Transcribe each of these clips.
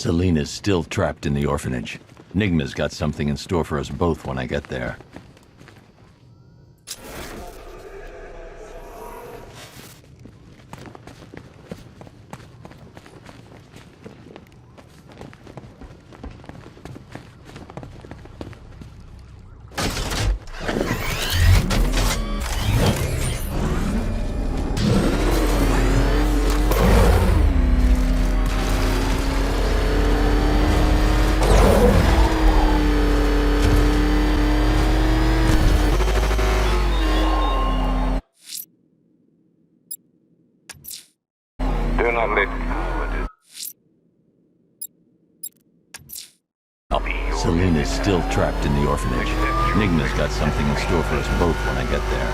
Selena's still trapped in the orphanage. Nigma's got something in store for us both when I get there. Do not let Selena's still trapped in the orphanage. Nigma's got something in store for us both when I get there.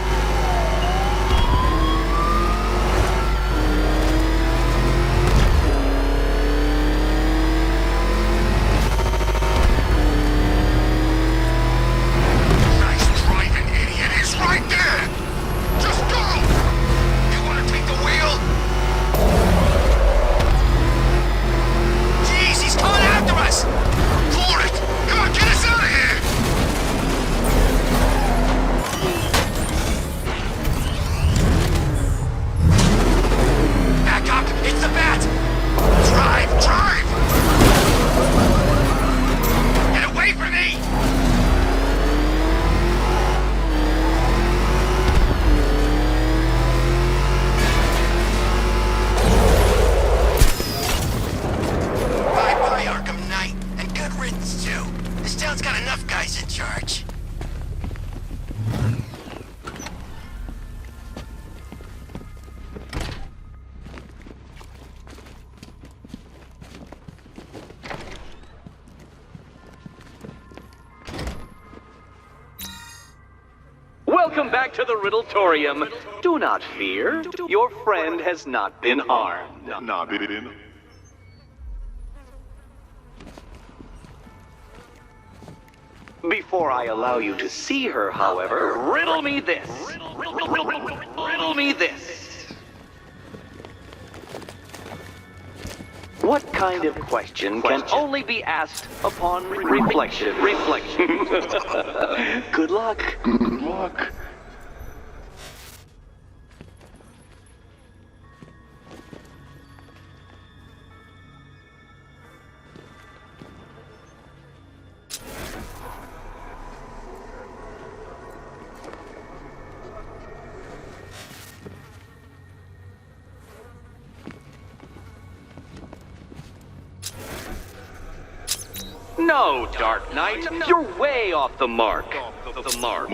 Welcome back to the Riddletorium. Do not fear. Your friend has not been harmed. Not been. Before I allow you to see her, however, riddle me this. Riddle me this. What kind of question can only be asked upon reflection? Good luck. Good luck. No, Dark Knight, you're way off the mark. Mark.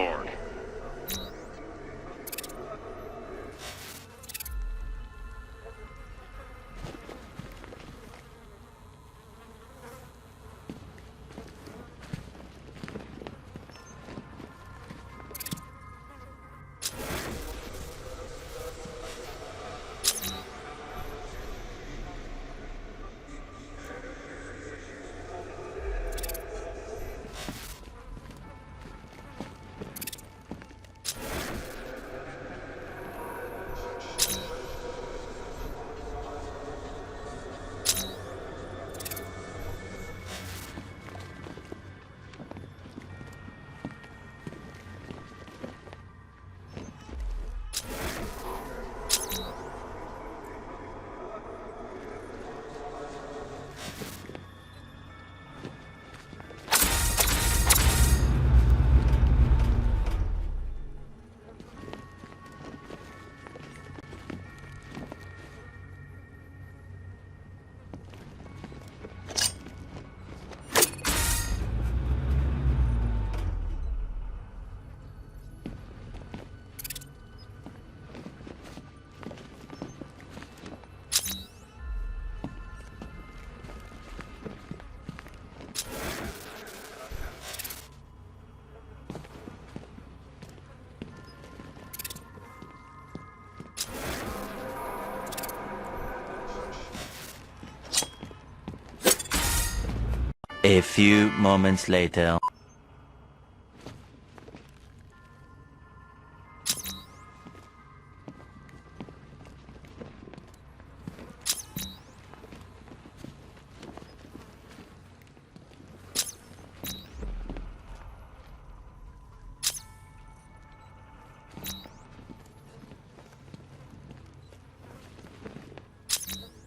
A few moments later.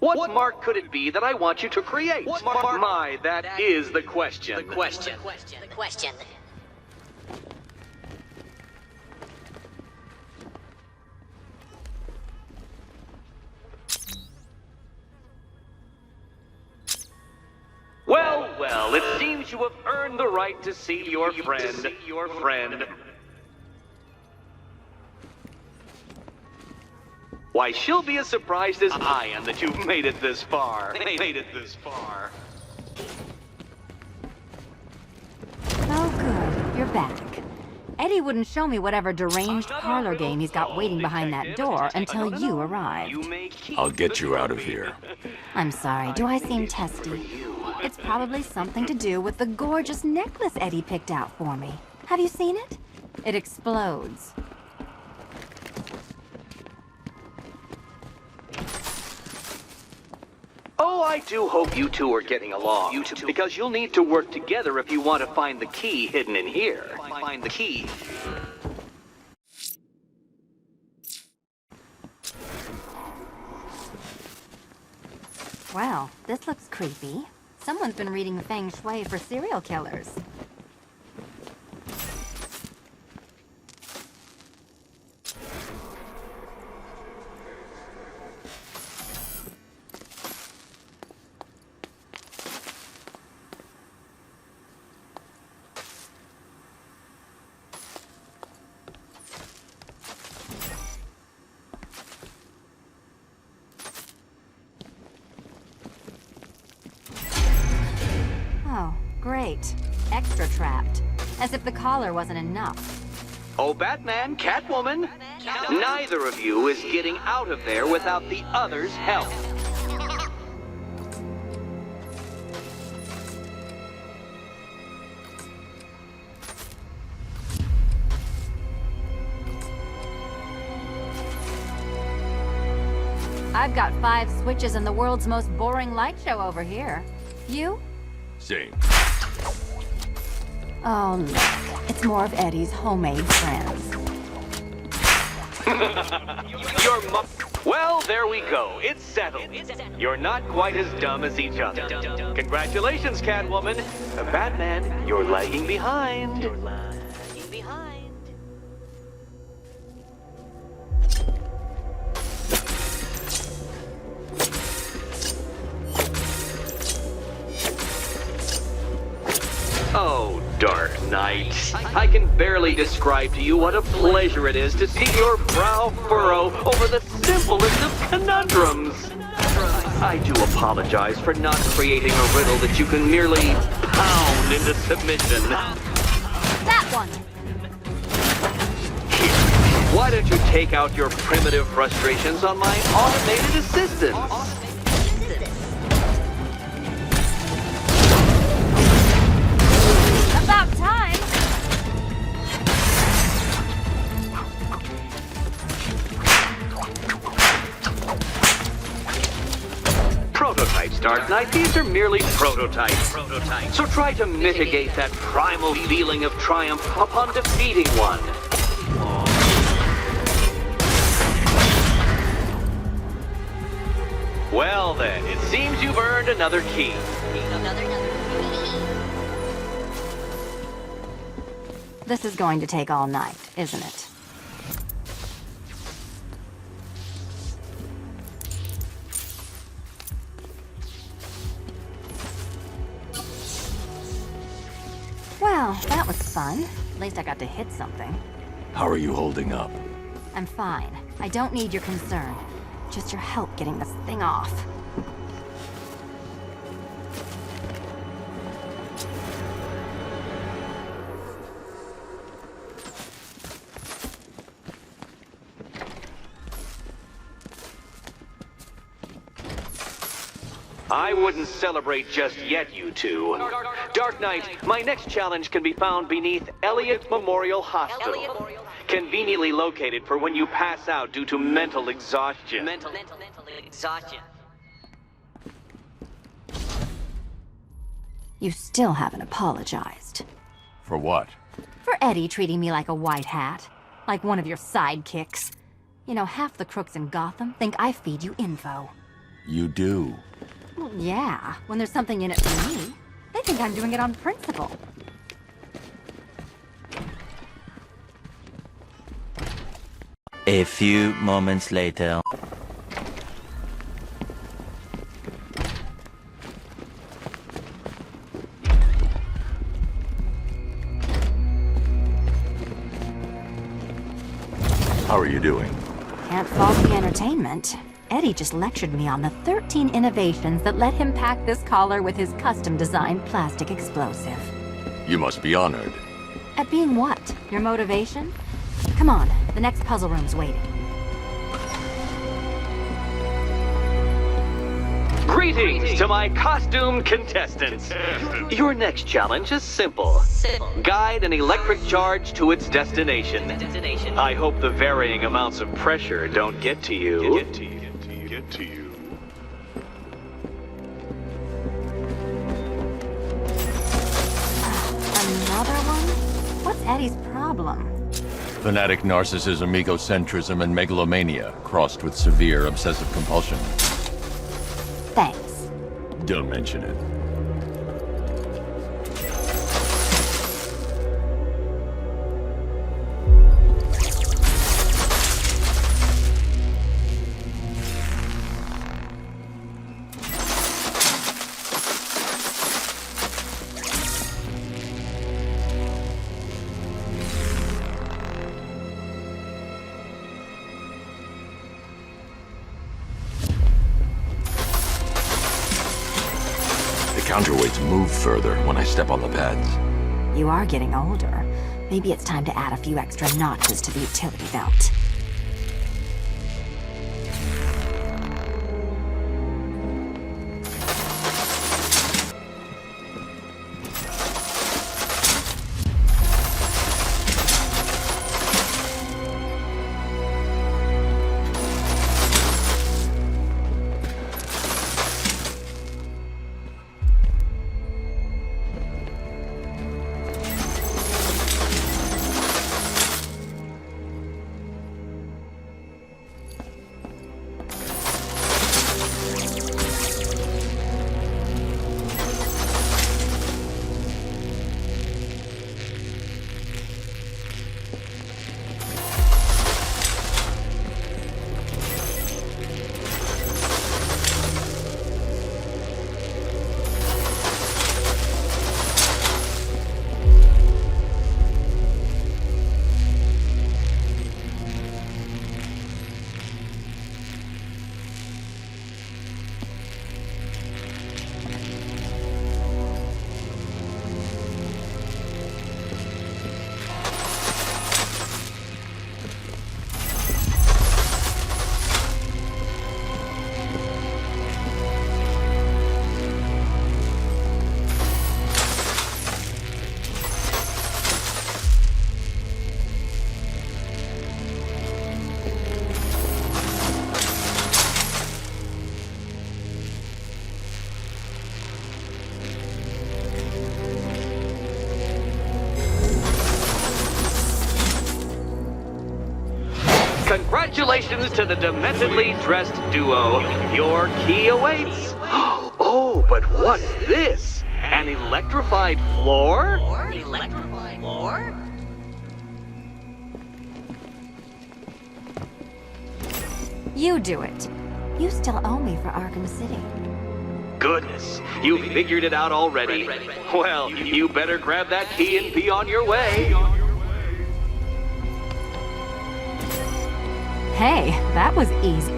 What mark could it be that I want you to create? My, that is the question. The question. Well, well, it seems you have earned the right to see your friend. Why, she'll be as surprised as I am that you've made it this far. Oh, good. You're back. Eddie wouldn't show me whatever deranged parlor game he's got waiting behind that door until you arrived. I'll get you out of here. I'm sorry, do I seem testy? It's probably something to do with the gorgeous necklace Eddie picked out for me. Have you seen it? It explodes. Oh, I do hope you two are getting along. Because you'll need to work together if you want to find the key hidden in here. Find the key. Well, this looks creepy. Someone's been reading Feng Shui for serial killers. Oh, great. Extra trapped. As if the collar wasn't enough. Oh, Batman, Catwoman, neither of you is getting out of there without the other's help. I've got 5 switches in the world's most boring light show over here. You? Same. Oh, look. It's more of Eddie's homemade friends. Well, there we go. It's settled. You're not quite as dumb as each other. Congratulations, Catwoman. Batman, you're lagging behind. Oh, Dark Knight. I can barely describe to you what a pleasure it is to see your brow furrow over the simplest of conundrums. I do apologize for not creating a riddle that you can merely pound into submission. That one! Why don't you take out your primitive frustrations on my automated assistant? About time! Prototypes, Dark Knight. These are merely prototypes. So try to mitigate that primal feeling of triumph upon defeating one. Well then, it seems you've earned another key. This is going to take all night, isn't it? Well, that was fun. At least I got to hit something. How are you holding up? I'm fine. I don't need your concern. Just your help getting this thing off. I wouldn't celebrate just yet, you two. Dark Knight, my next challenge can be found beneath Elliott Memorial Hospital. Conveniently located for when you pass out due to mental exhaustion. Mental exhaustion. You still haven't apologized. For what? For Eddie treating me like a white hat. Like one of your sidekicks. You know, half the crooks in Gotham think I feed you info. You do. Well, yeah, when there's something in it for me. They think I'm doing it on principle. A few moments later. How are you doing? Can't fault the entertainment. Eddie just lectured me on the 13 innovations that let him pack this collar with his custom-designed plastic explosive. You must be honored. At being what? Your motivation? Come on, the next puzzle room's waiting. Greetings to my costumed contestants. Your next challenge is simple. Guide an electric charge to its destination. I hope the varying amounts of pressure don't get to you. Get to you. Another one? What's Eddie's problem? Fanatic narcissism, egocentrism, and megalomania, crossed with severe obsessive compulsion. Thanks. Don't mention it. Counterweights move further when I step on the pads. You are getting older. Maybe it's time to add a few extra notches to the utility belt. Congratulations to the dementedly dressed duo. Your key awaits. Oh, but what's this? An electrified floor? Electrified floor? You do it. You still owe me for Arkham City. Goodness, you figured it out already. Well, you better grab that key and be on your way. Hey, that was easy.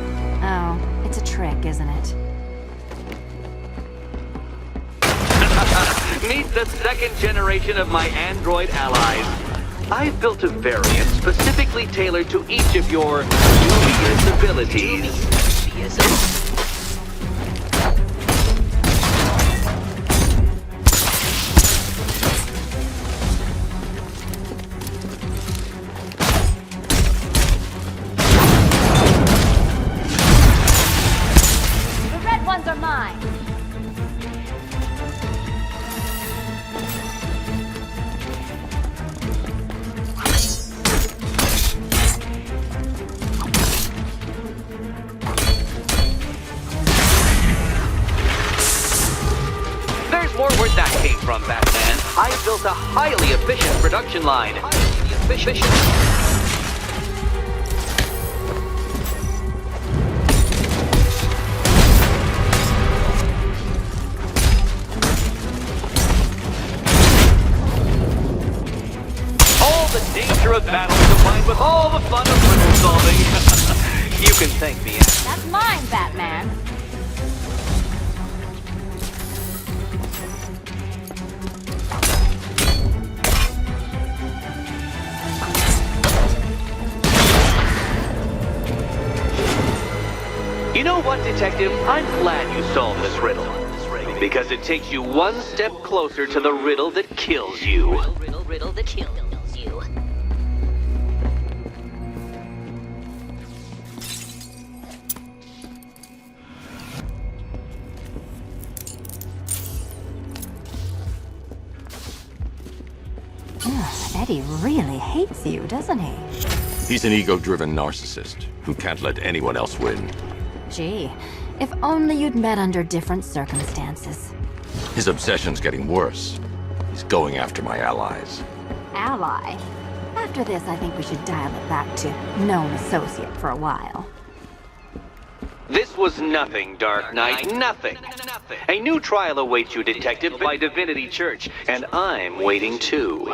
Oh, it's a trick, isn't it? Meet the second generation of my android allies. I've built a variant specifically tailored to each of your dubious abilities. The red ones are mine. built a highly efficient production line. Efficient. All the danger of battle combined with all the fun of riddle solving. You can thank me. That's mine, Batman. You know what, Detective? I'm glad you solved this riddle. Because it takes you one step closer to the riddle that kills you. Riddle that kills you. Eddie really hates you, doesn't he? He's an ego-driven narcissist who can't let anyone else win. Gee, if only you'd met under different circumstances. His obsession's getting worse. He's going after my allies. Ally. After this, I think we should dial it back to known associate for a while. This was nothing, Dark Knight, nothing. A new trial awaits you, Detective, by Divinity Church, and I'm waiting too.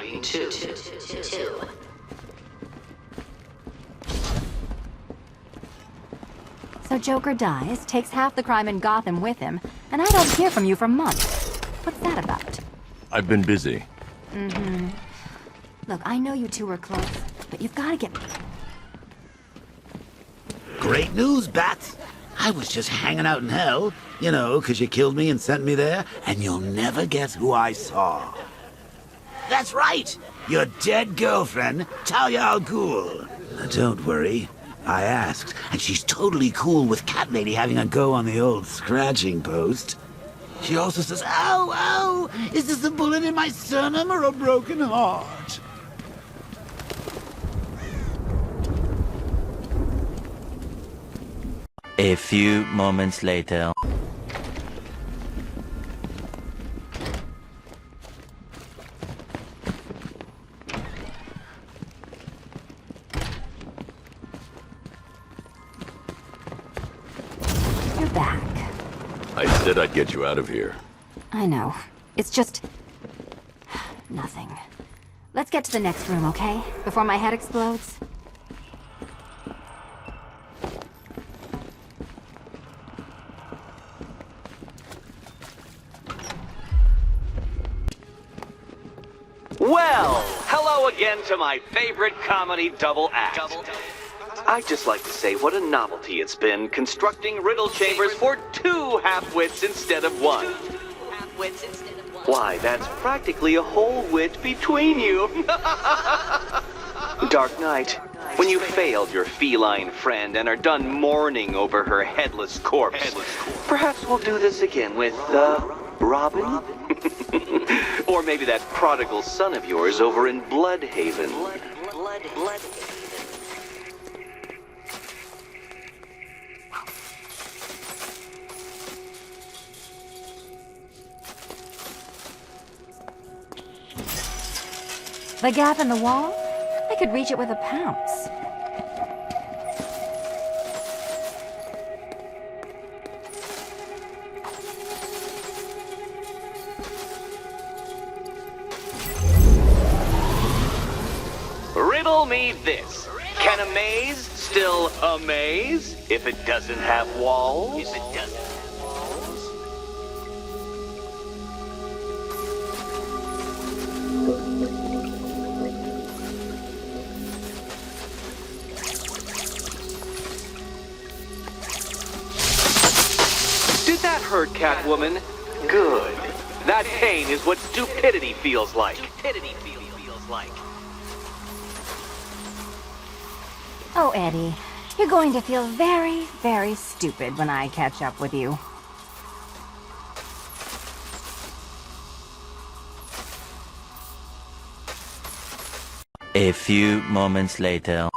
So Joker dies, takes half the crime in Gotham with him, and I don't hear from you for months. What's that about? I've been busy. Look, I know you two were close, but you've got to get... Great news, Bats. I was just hanging out in hell, you know, 'cause you killed me and sent me there, and you'll never guess who I saw. That's right, your dead girlfriend, Talia al Ghul. Don't worry, I asked, and she's totally cool with Cat Lady having a go on the old scratching post. She also says, "Ow, ow, is this a bullet in my sternum or a broken heart?" A few moments later. You're back. I said I'd get you out of here. I know. It's just... nothing. Let's get to the next room, okay? Before my head explodes. Well, hello again to my favorite comedy double act. I'd just like to say what a novelty it's been constructing riddle chambers for two half-wits instead of one. Why, that's practically a whole wit between you. Dark Knight, when you failed your feline friend and are done mourning over her headless corpse, perhaps we'll do this again with, Robin? Or maybe that prodigal son of yours over in Bloodhaven. The gap in the wall? I could reach it with a pounce. Riddle me this. Can a maze still amaze if it doesn't have walls? Did that hurt, Catwoman? Good. That pain is what stupidity feels like. Oh, Eddie, you're going to feel very, very stupid when I catch up with you. A few moments later.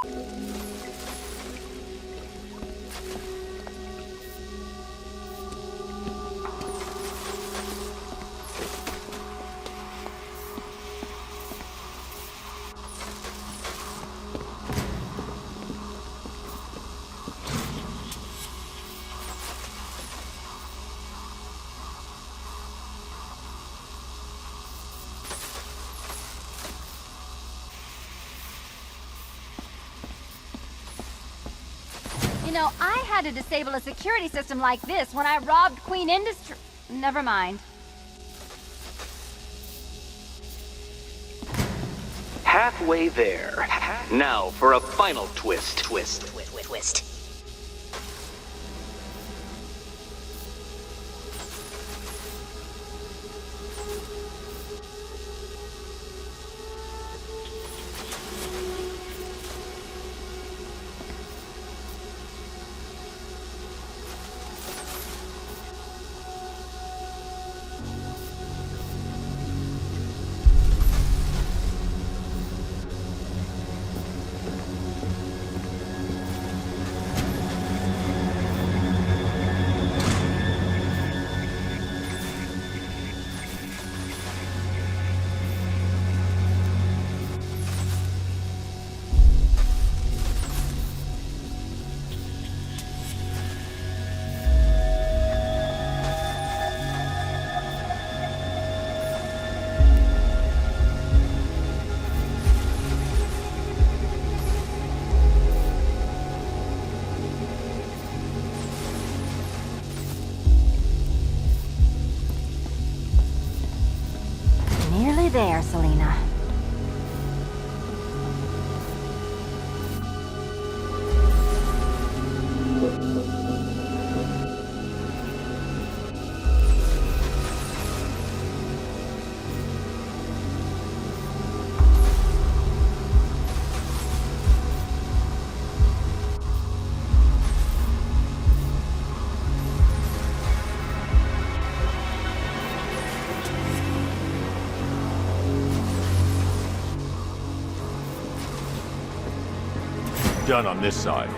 You know, I had to disable a security system like this when I robbed Queen Industry. Never mind. Halfway there. Now for a final twist. Twist. Nearly there, Selena. Done on this side.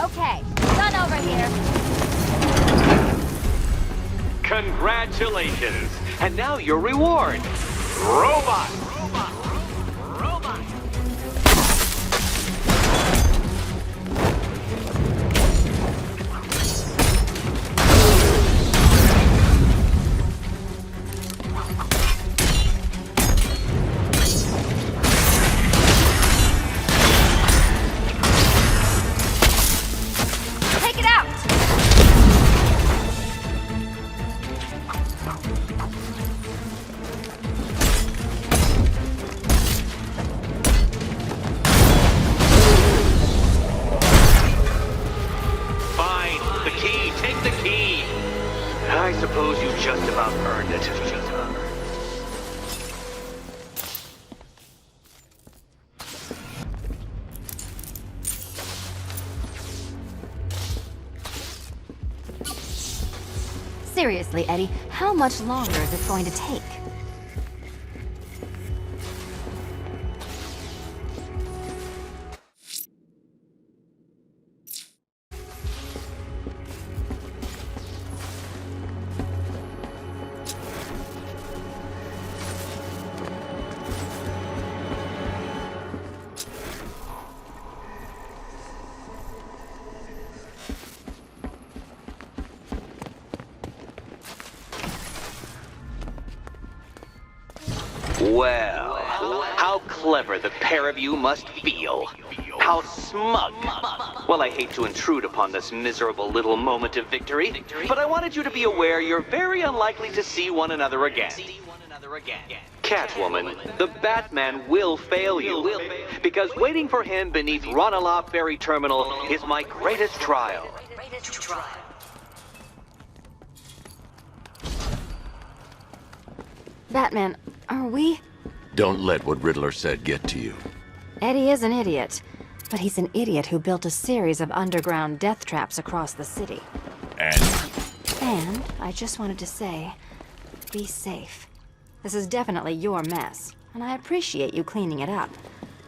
Okay, done over here. Congratulations! And now your reward. Robot! Take it out! Fine. The key. Take the key. I suppose you just about earned it. Seriously, Eddie, how much longer is this going to take? Well, how clever the pair of you must feel. How smug. Well, I hate to intrude upon this miserable little moment of victory, but I wanted you to be aware you're very unlikely to see one another again. Catwoman, the Batman will fail you, because waiting for him beneath Ranelagh Ferry Terminal is my greatest trial. Batman, are we? Don't let what Riddler said get to you. Eddie is an idiot, but he's an idiot who built a series of underground death traps across the city. And I just wanted to say, be safe. This is definitely your mess, and I appreciate you cleaning it up.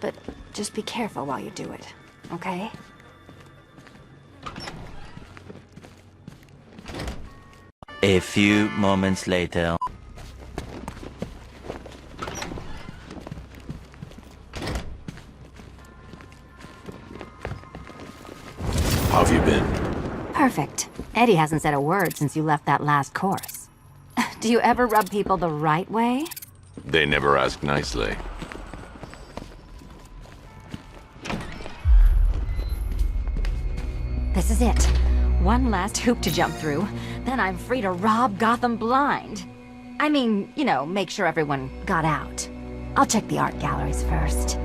But just be careful while you do it, okay? A few moments later. How have you been? Perfect. Eddie hasn't said a word since you left that last course. Do you ever rub people the right way? They never ask nicely. This is it. One last hoop to jump through. Then I'm free to rob Gotham blind. I mean, you know, make sure everyone got out. I'll check the art galleries first.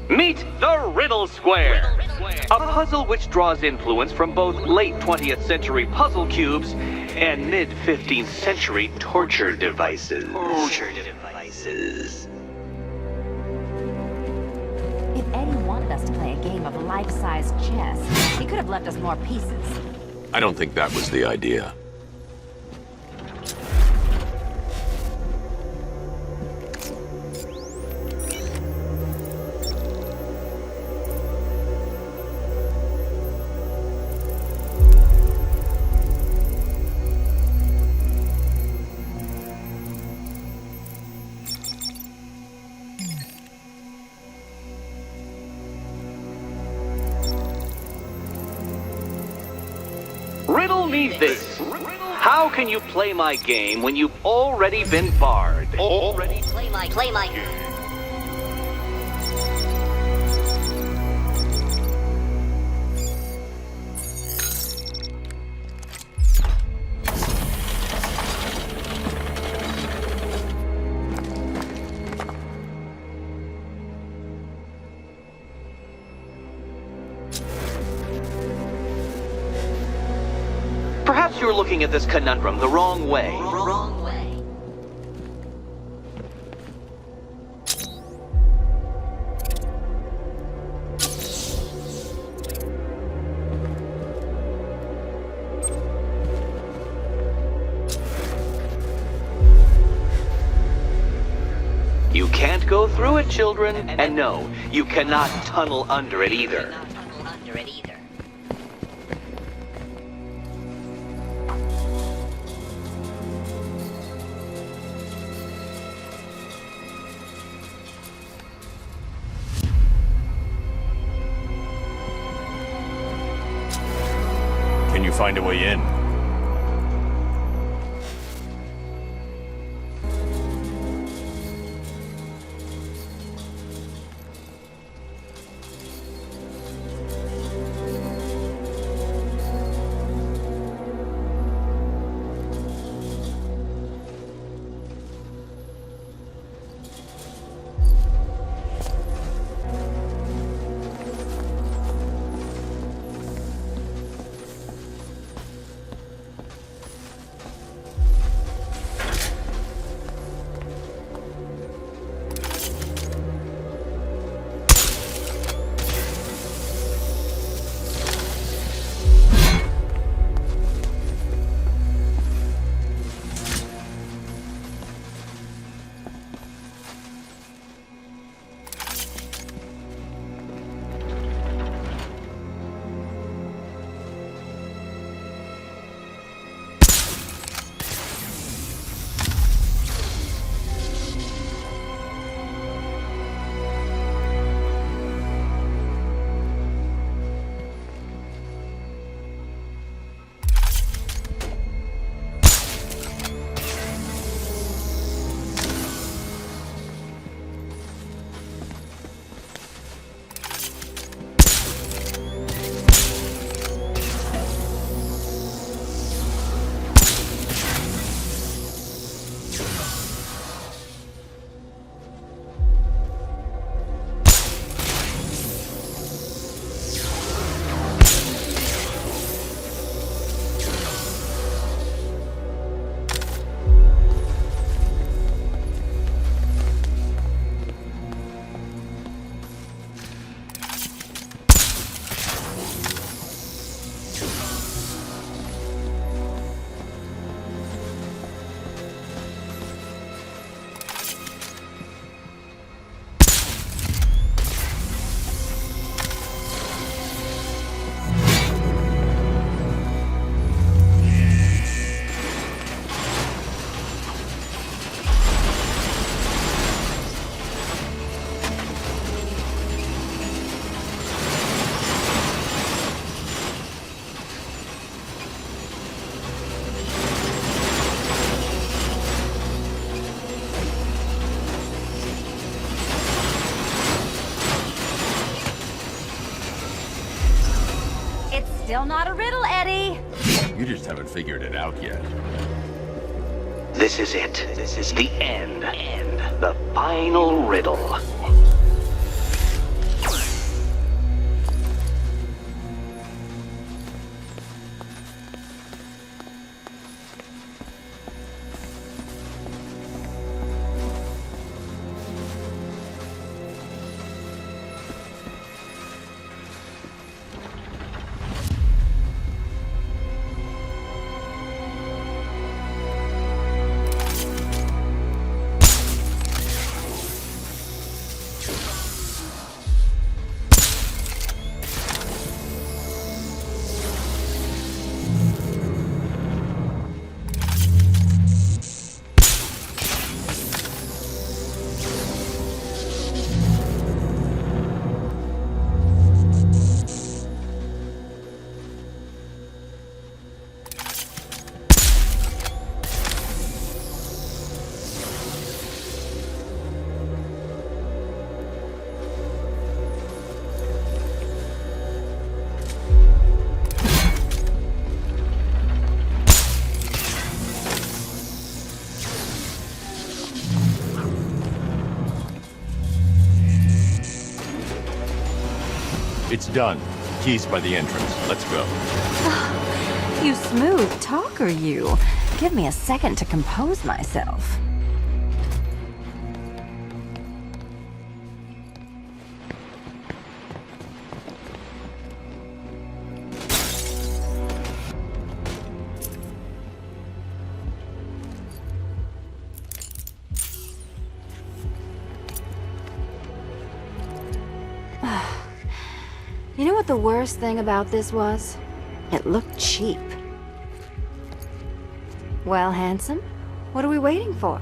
Meet the Riddle Square, a puzzle which draws influence from both late 20th century puzzle cubes and mid 15th century torture devices. If Eddie wanted us to play a game of life-size chess, he could have left us more pieces. I don't think that was the idea. Riddle me this. How can you play my game when you've already been barred? Play my. Perhaps you're looking at this conundrum the wrong way. Wrong way. You can't go through it, children. And no, you cannot tunnel under it either. Not tunnel under it either. Can you find a way in? Still not a riddle, Eddie. You just haven't figured it out yet. This is it. This is the end. The final riddle. It's done. Keys by the entrance. Let's go. You smooth talker, you. Give me a second to compose myself. You know what the worst thing about this was? It looked cheap. Well, handsome, what are we waiting for?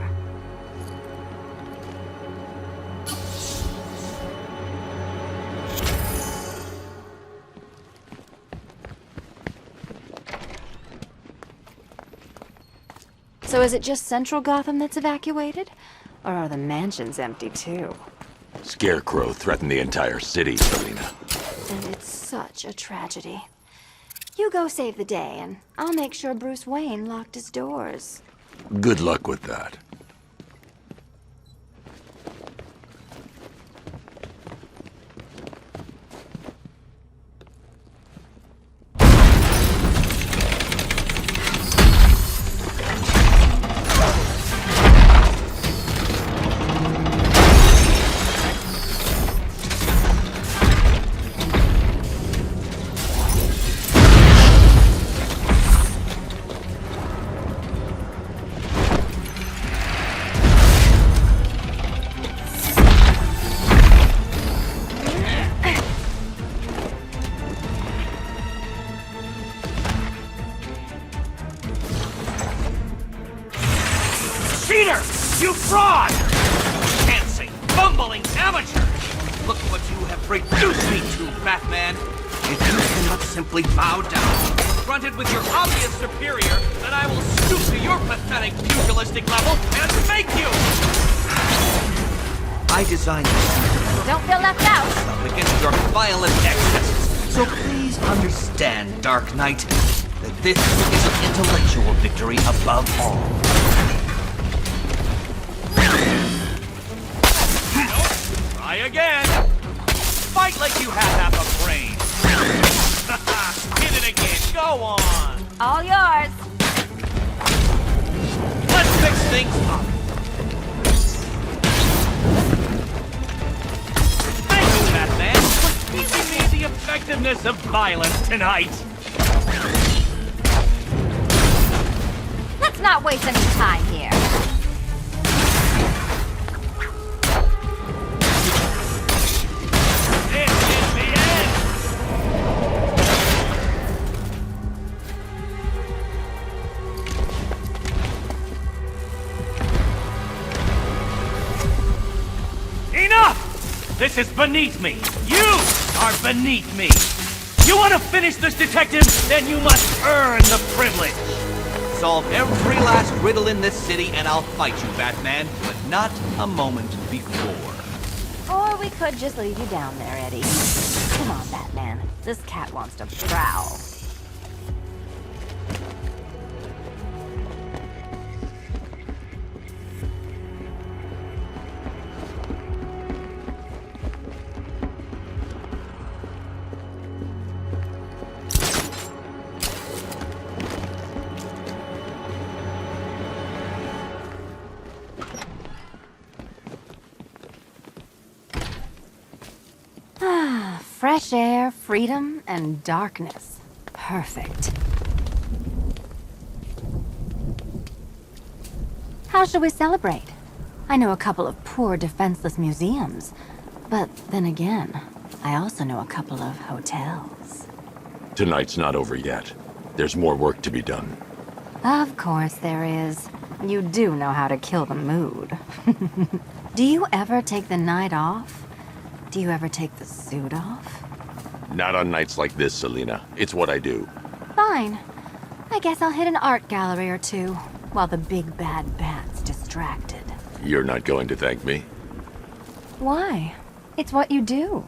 So is it just Central Gotham that's evacuated? Or are the mansions empty too? Scarecrow threatened the entire city, Selina. And it's such a tragedy. You go save the day, and I'll make sure Bruce Wayne locked his doors. Good luck with that. Cheater! You fraud! Dancing, bumbling amateur! Look what you have reduced me to, Batman! If you cannot simply bow down, confronted with your obvious superior, then I will stoop to your pathetic pugilistic level and make you! I designed this Don't feel left out! up against your violent excesses. So please understand, Dark Knight, that this is an intellectual victory above all. Try again! Fight like you have half a brain! Hit it again, go on! All yours! Let's fix things up! Thank you, Batman, for teaching me the effectiveness of violence tonight! Let's not waste any time here. This is the end! Enough! This is beneath me. You are beneath me. You want to finish this, detective? Then you must earn the privilege. Solve every last riddle in this city and I'll fight you, Batman, but not a moment before. Or we could just leave you down there, Eddie. Come on, Batman. This cat wants to prowl. Fresh air, freedom, and darkness. Perfect. How shall we celebrate? I know a couple of poor, defenseless museums. But then again, I also know a couple of hotels. Tonight's not over yet. There's more work to be done. Of course there is. You do know how to kill the mood. Do you ever take the night off? Do you ever take the suit off? Not on nights like this, Selina. It's what I do. Fine. I guess I'll hit an art gallery or two, while the big bad bat's distracted. You're not going to thank me? Why? It's what you do.